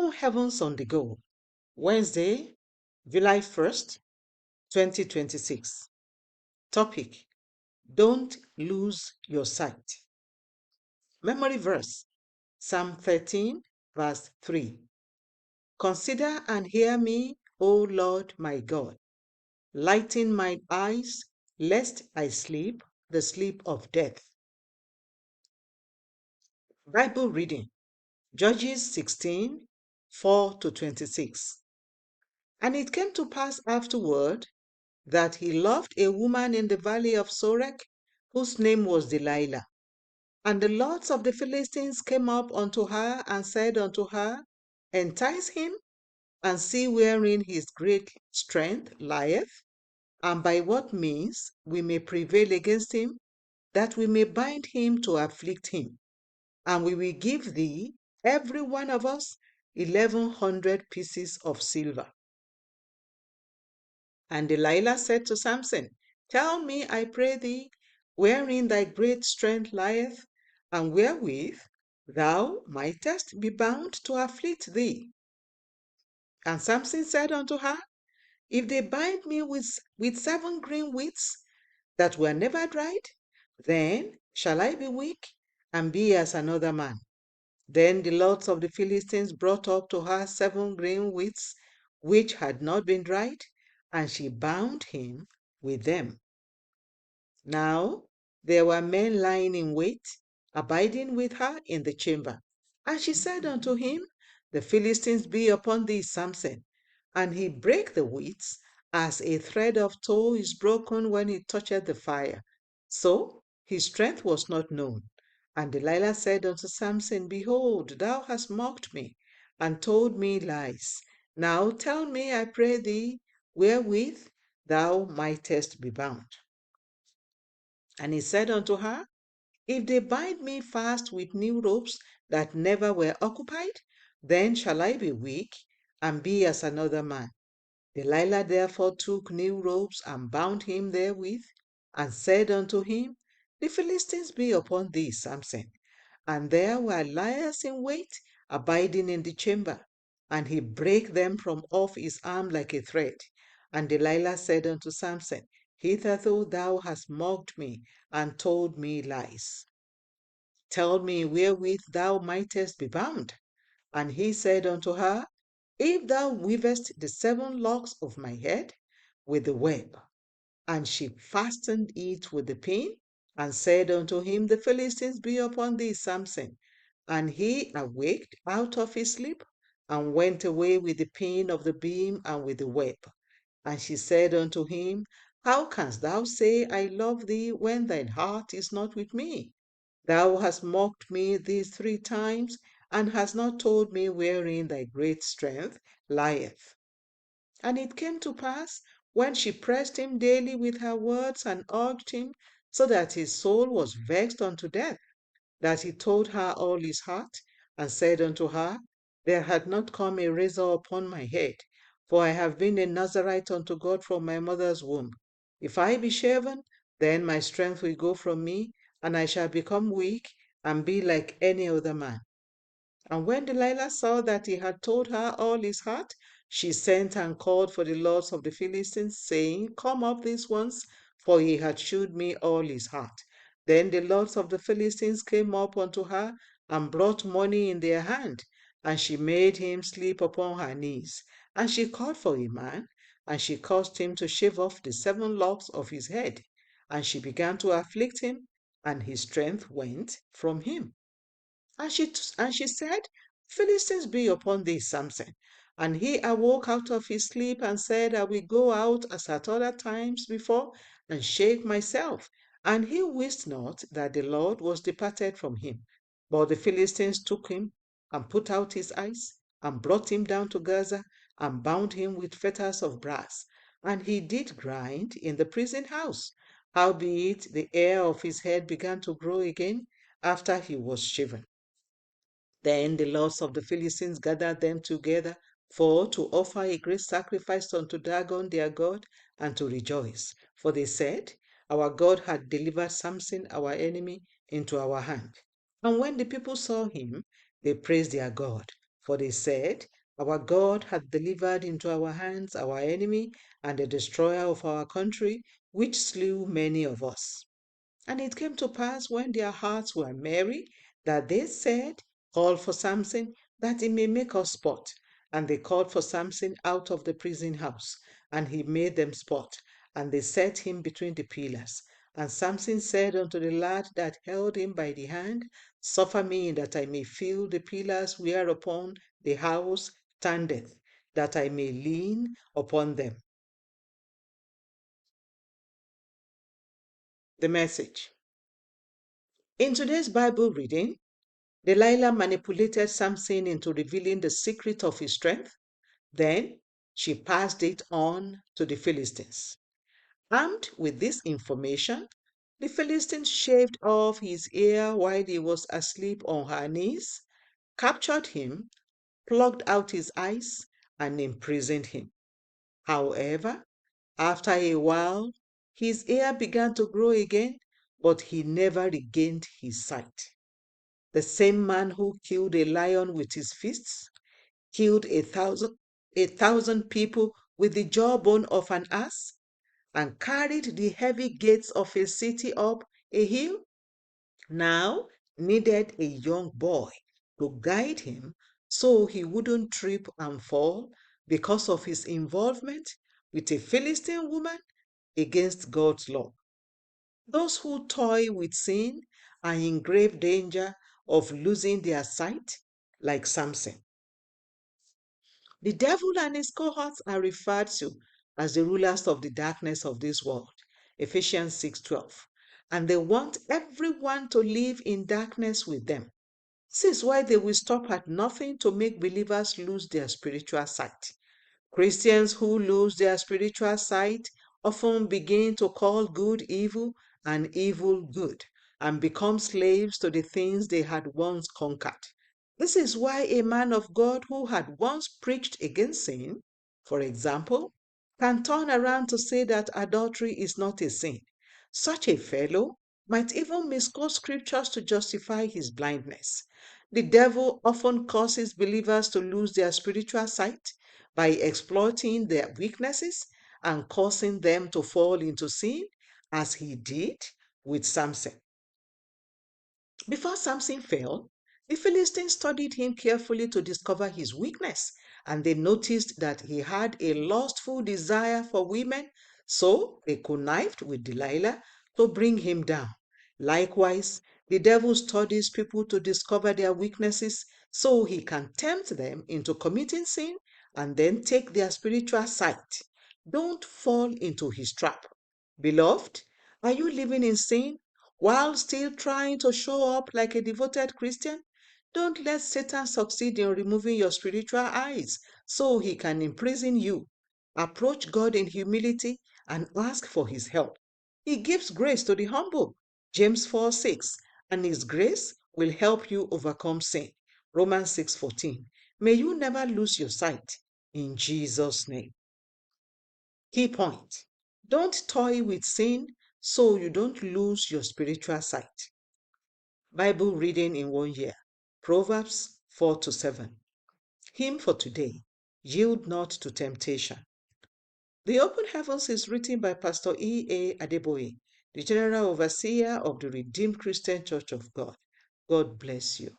Open Heavens on the Go, Wednesday, July 1st, 2026. Topic: Don't lose your sight. Memory verse: Psalm 13, verse 3. Consider and hear me, O Lord my God. Lighten mine eyes, lest I sleep the sleep of death. Bible reading: Judges 16, 4-26. And it came to pass afterward that he loved a woman in the valley of Sorek, whose name was Delilah. And the lords of the Philistines came up unto her and said unto her, Entice him, and see wherein his great strength lieth, and by what means we may prevail against him, that we may bind him to afflict him. And we will give thee, every one of us, 1,100 pieces of silver. And Delilah said to Samson, Tell me, I pray thee, wherein thy great strength lieth, and wherewith thou mightest be bound to afflict thee. And Samson said unto her, If they bind me with 7 green wheats that were never dried, then shall I be weak and be as another man. Then the lords of the Philistines brought up to her 7 green wheats which had not been dried, and she bound him with them. Now there were men lying in wait, abiding with her in the chamber. And she said unto him, The Philistines be upon thee, Samson. And he brake the wheats, as a thread of tow is broken when it toucheth the fire. So his strength was not known. And Delilah said unto Samson, Behold, thou hast mocked me, and told me lies. Now tell me, I pray thee, wherewith thou mightest be bound. And he said unto her, If they bind me fast with new ropes that never were occupied, then shall I be weak and be as another man. Delilah therefore took new ropes and bound him therewith, and said unto him, The Philistines be upon thee, Samson. And there were liers in wait, abiding in the chamber. And he brake them from off his arm like a thread. And Delilah said unto Samson, Hitherto thou hast mocked me, and told me lies. Tell me wherewith thou mightest be bound. And he said unto her, If thou weavest the 7 locks of my head with the web. And she fastened it with the pin, and said unto him, The Philistines be upon thee, Samson. And he awaked out of his sleep, and went away with the pin of the beam and with the web. And she said unto him, How canst thou say, I love thee, when thine heart is not with me? Thou hast mocked me these 3 times, and hast not told me wherein thy great strength lieth. And it came to pass, when she pressed him daily with her words, and urged him, so that his soul was vexed unto death, that he told her all his heart, and said unto her, There had not come a razor upon my head, for I have been a Nazarite unto God from my mother's womb. If I be shaven, then my strength will go from me, and I shall become weak, and be like any other man. And when Delilah saw that he had told her all his heart, she sent and called for the lords of the Philistines, saying, Come up these ones, for he had shewed me all his heart. Then the lords of the Philistines came up unto her, and brought money in their hand, and she made him sleep upon her knees. And she called for a man, and she caused him to shave off the 7 locks of his head. And she began to afflict him, and his strength went from him. And she said, Philistines be upon thee, Samson. And he awoke out of his sleep, and said, I will go out as at other times before, and shake myself. And he wist not that the Lord was departed from him. But the Philistines took him, and put out his eyes, and brought him down to Gaza, and bound him with fetters of brass. And he did grind in the prison house. Howbeit the hair of his head began to grow again, after he was shaven. Then the lords of the Philistines gathered them together for to offer a great sacrifice unto Dagon their God, and to rejoice. For they said, Our God had delivered Samson our enemy into our hand. And when the people saw him, they praised their God. For they said, Our God hath delivered into our hands our enemy and the destroyer of our country, which slew many of us. And it came to pass when their hearts were merry, that they said, Call for Samson, that he may make us sport. And they called for Samson out of the prison house, and he made them sport, and they set him between the pillars. And Samson said unto the lad that held him by the hand, Suffer me that I may feel the pillars whereupon the house standeth, that I may lean upon them. The message. In today's Bible reading, Delilah manipulated Samson into revealing the secret of his strength. Then she passed it on to the Philistines. Armed with this information, the Philistines shaved off his ear while he was asleep on her knees, captured him, plucked out his eyes, and imprisoned him. However, after a while, his ear began to grow again, but he never regained his sight. The same man who killed a lion with his fists killed a thousand people with the jawbone of an ass, and carried the heavy gates of a city up a hill, now needed a young boy to guide him so he wouldn't trip and fall because of his involvement with a Philistine woman against God's law. Those who toy with sin are in grave danger of losing their sight, like Samson. The devil and his cohorts are referred to as the rulers of the darkness of this world, Ephesians 6:12, and they want everyone to live in darkness with them. This is why they will stop at nothing to make believers lose their spiritual sight. Christians who lose their spiritual sight often begin to call good evil and evil good and become slaves to the things they had once conquered. This is why a man of God who had once preached against sin, for example, can turn around to say that adultery is not a sin. Such a fellow might even misquote scriptures to justify his blindness. The devil often causes believers to lose their spiritual sight by exploiting their weaknesses and causing them to fall into sin, as he did with Samson. Before Samson fell, the Philistines studied him carefully to discover his weakness, and they noticed that he had a lustful desire for women, so they connived with Delilah to bring him down. Likewise, the devil studies people to discover their weaknesses so he can tempt them into committing sin and then take their spiritual sight. Don't fall into his trap. Beloved, are you living in sin while still trying to show up like a devoted Christian? Don't let Satan succeed in removing your spiritual eyes so he can imprison you. Approach God in humility and ask for his help. He gives grace to the humble, James 4:6, and his grace will help you overcome sin, Romans 6:14. May you never lose your sight in Jesus' name. Key point. Don't toy with sin so you don't lose your spiritual sight. Bible reading in 1 year. Proverbs 4-7. Hymn for today. Yield not to temptation. The Open Heavens is written by Pastor E.A. Adeboye, the General Overseer of the Redeemed Christian Church of God. God bless you.